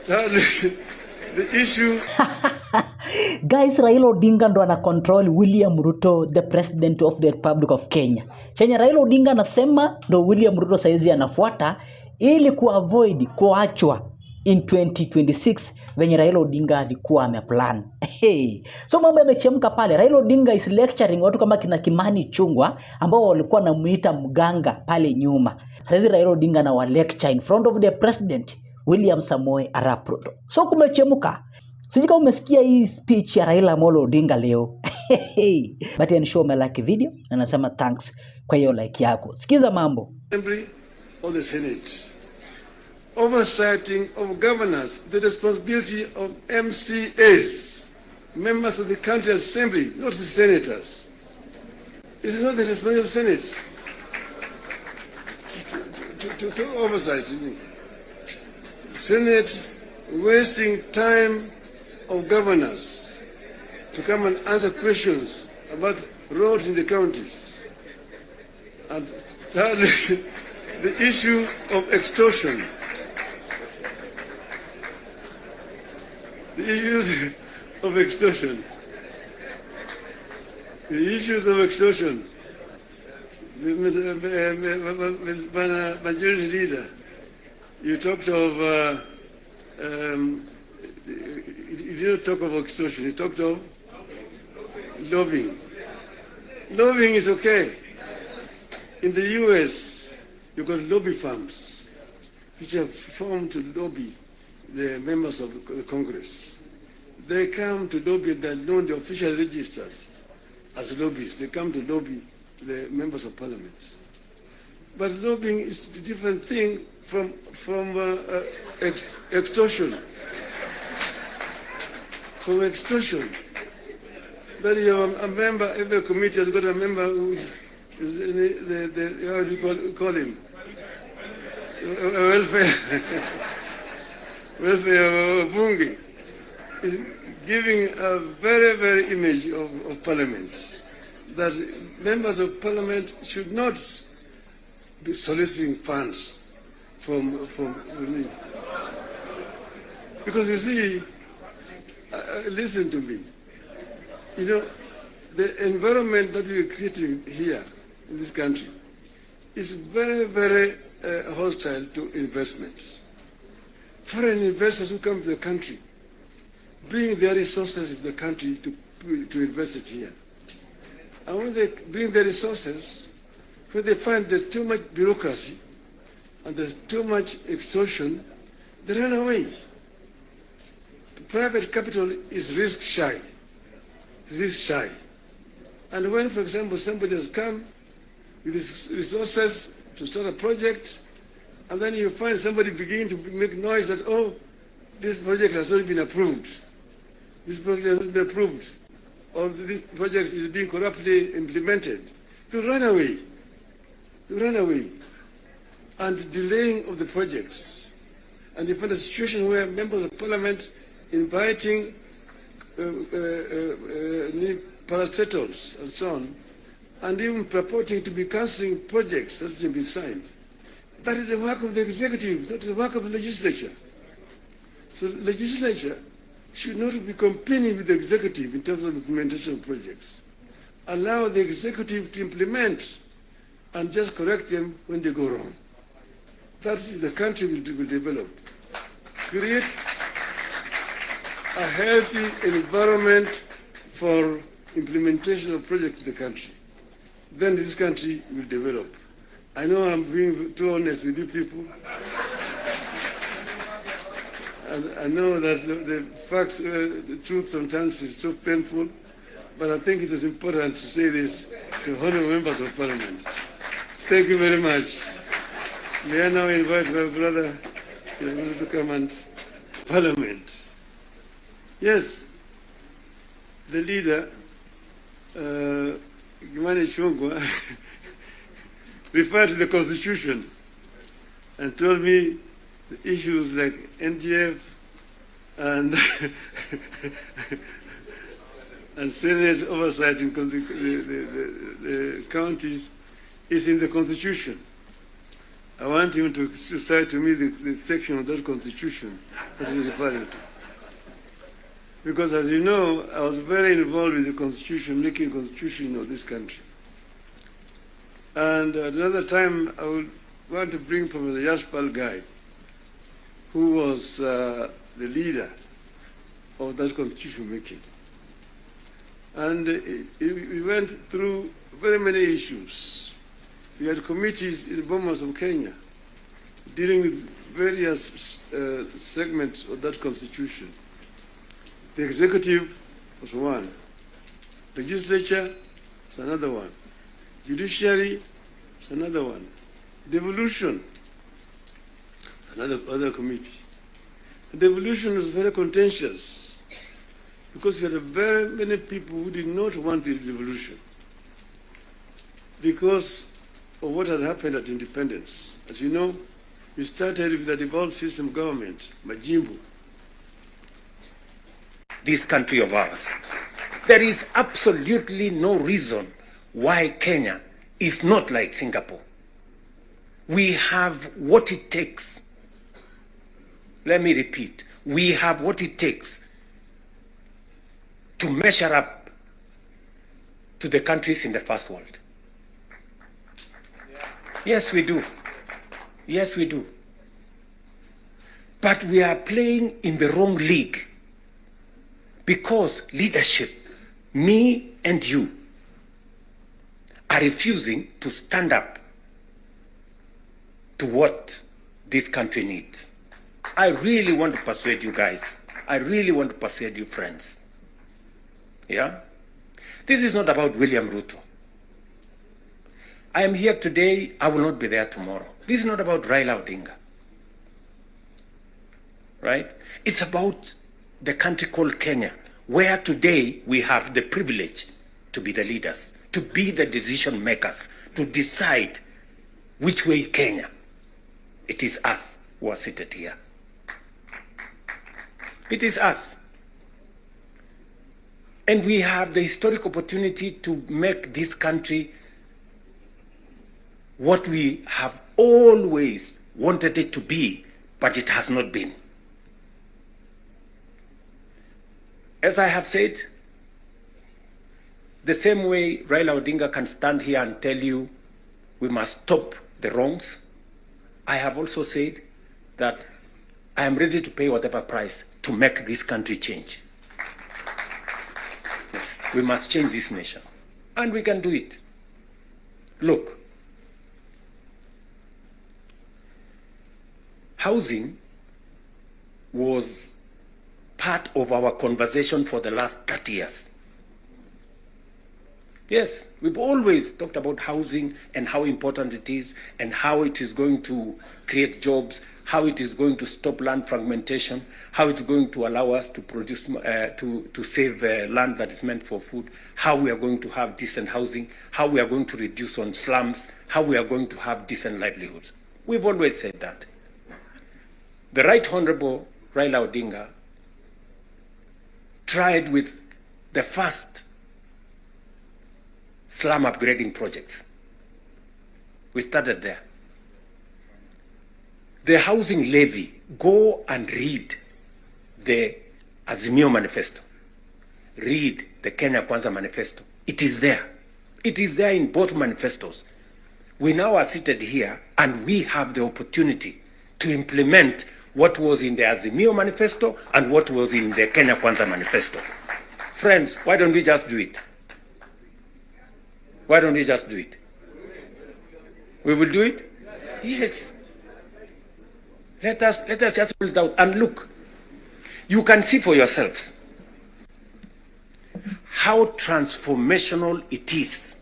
The issue Guys, Raila Odinga ndo ana control William Ruto, the president of the Republic of Kenya. Chenye Raila Odinga anasema ndo William Ruto saizi anafuata ili kuavoid kuachwa in 2026 venye Raila Odinga alikuwa ameplan. Hey. So mambo yamechemka pale. Raila Odinga is lecturing watu kama kina Kimani Chungwa ambao walikuwa wanamuita mganga pale nyuma. Saizi Raila Odinga na wa lecture in front of the president William Samoei Arap Ruto. So kumechemka. Sijui kama umesikia hii speech ya Raila Amolo Odinga leo. But ensure umelike video na nasema thanks kwa hiyo like yako. Sikiza mambo. Assembly or the Senate. Oversighting of governors, the responsibility of MCAs, members of the country assembly, not the senators. It's not the responsibility of the Senate to oversight. Senate wasting time of governors to come and answer questions about roads in the counties. And thirdly, the issue of extortion. The issues of extortion. The issues of extortion. Majority leader, you talked of, you didn't talk of extortion, you talked of lobbying. Lobbying is okay. In the US, you've got lobby firms which have formed to lobby the members of the Congress. They come to lobby, they're known, they're officially registered as lobbyists. They come to lobby the members of parliament. But lobbying is a different thing from extortion. From extortion. That you have a member, every committee has got a member who is how do you call him? Welfare bunge is giving a very image of parliament, that members of parliament should not be soliciting funds from me. Because you see, listen to me, you know, the environment that we are creating here in this country is very hostile to investments. Foreign investors who come to the country bring their resources in the country to invest it here. And when they bring their resources, when they find there's too much bureaucracy and there's too much extortion, they run away. Private capital is risk shy. And when, for example, somebody has come with his resources to start a project, and then you find somebody beginning to make noise that, oh, this project has not been approved. This project has not been approved. Or this project is being corruptly implemented. You run away. And delaying of the projects. And you find a situation where members of parliament inviting parastatals and so on, and even purporting to be cancelling projects that have been signed. That is the work of the executive, not the work of the legislature. So the legislature should not be competing with the executive in terms of implementation of projects. Allow the executive to implement and just correct them when they go wrong. That's the country will develop. Create a healthy environment for implementation of projects in the country. Then this country will develop. I know I'm being too honest with you people. And I know that the facts, the truth sometimes is so painful, but I think it is important to say this to honorable members of parliament. Thank you very much. May I now invite my brother to come and parliament. Yes, the leader, Kimani Chungwa, referred to the Constitution and told me the issues like NGF and and Senate oversight in the, the counties is in the Constitution. I want him to cite to me the section of that constitution that is referring to. Because as you know, I was very involved with the constitution, making constitution of this country. And at another time, I would want to bring from the Yashpal guy, who was the leader of that constitution making. And we went through very many issues. We had committees in Bomas of Kenya dealing with various segments of that constitution. The executive was one. Legislature is another one. Judiciary is another one. Devolution, other committee. And devolution was very contentious because we had very many people who did not want the devolution because of what had happened at independence. As you know, we started with the devolved system government, Majimbo. This country of ours, there is absolutely no reason why Kenya is not like Singapore. We have what it takes. Let me repeat, we have what it takes to measure up to the countries in the first world. Yes, we do. Yes, we do. But we are playing in the wrong league because leadership, me and you, are refusing to stand up to what this country needs. I really want to persuade you guys. I really want to persuade you friends. Yeah? This is not about William Ruto. I am here today, I will not be there tomorrow. This is not about Raila Odinga. Right? It's about the country called Kenya, where today we have the privilege to be the leaders, to be the decision makers, to decide which way Kenya. It is us who are seated here. It is us. And we have the historic opportunity to make this country what we have always wanted it to be, but it has not been. As I have said, the same way Raila Odinga can stand here and tell you we must stop the wrongs, I have also said that I am ready to pay whatever price to make this country change. Yes, we must change this nation, and we can do it. Look, housing was part of our conversation for the last 30 years. Yes, we've always talked about housing and how important it is and how it is going to create jobs, how it is going to stop land fragmentation, how it's going to allow us to produce, to save land that is meant for food, how we are going to have decent housing, how we are going to reduce on slums, how we are going to have decent livelihoods. We've always said that. The Right Honorable Raila Odinga tried with the first slum upgrading projects. We started there. The housing levy, go and read the Azimio Manifesto. Read the Kenya Kwanza Manifesto. It is there. It is there in both manifestos. We now are seated here and we have the opportunity to implement what was in the Azimio Manifesto and what was in the Kenya Kwanza Manifesto. Friends, why don't we just do it? Why don't we just do it? We will do it? Yes. Let us just hold it out and look. You can see for yourselves how transformational it is.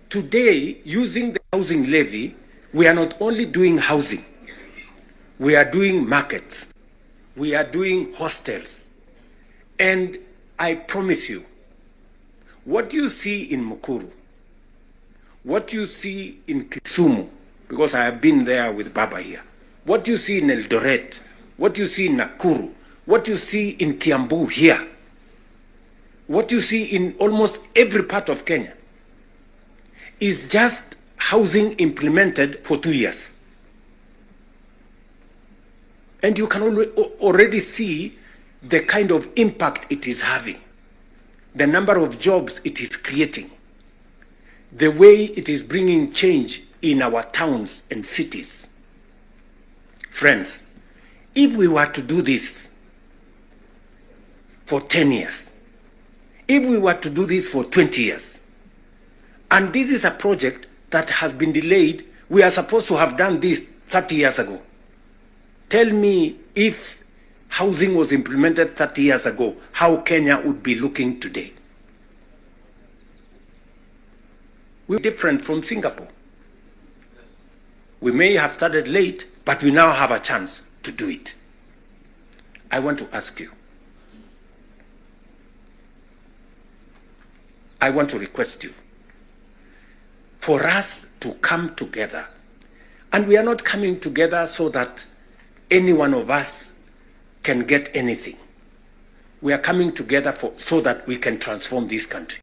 Today, using the housing levy, we are not only doing housing, we are doing markets, we are doing hostels. And I promise you, what you see in Mukuru, what you see in Kisumu, because I have been there with Baba here, what you see in Eldoret, what you see in Nakuru, what you see in Kiambu here, what you see in almost every part of Kenya, is just housing implemented for 2 years. And you can already see the kind of impact it is having, the number of jobs it is creating, the way it is bringing change in our towns and cities. Friends, if we were to do this for 10 years, if we were to do this for 20 years, and this is a project that has been delayed, we are supposed to have done this 30 years ago. Tell me, if housing was implemented 30 years ago, how Kenya would be looking today. We're different from Singapore. We may have started late, but we now have a chance to do it. I want to ask you, I want to request you for us to come together. And we are not coming together so that any one of us can get anything. We are coming together so that we can transform this country.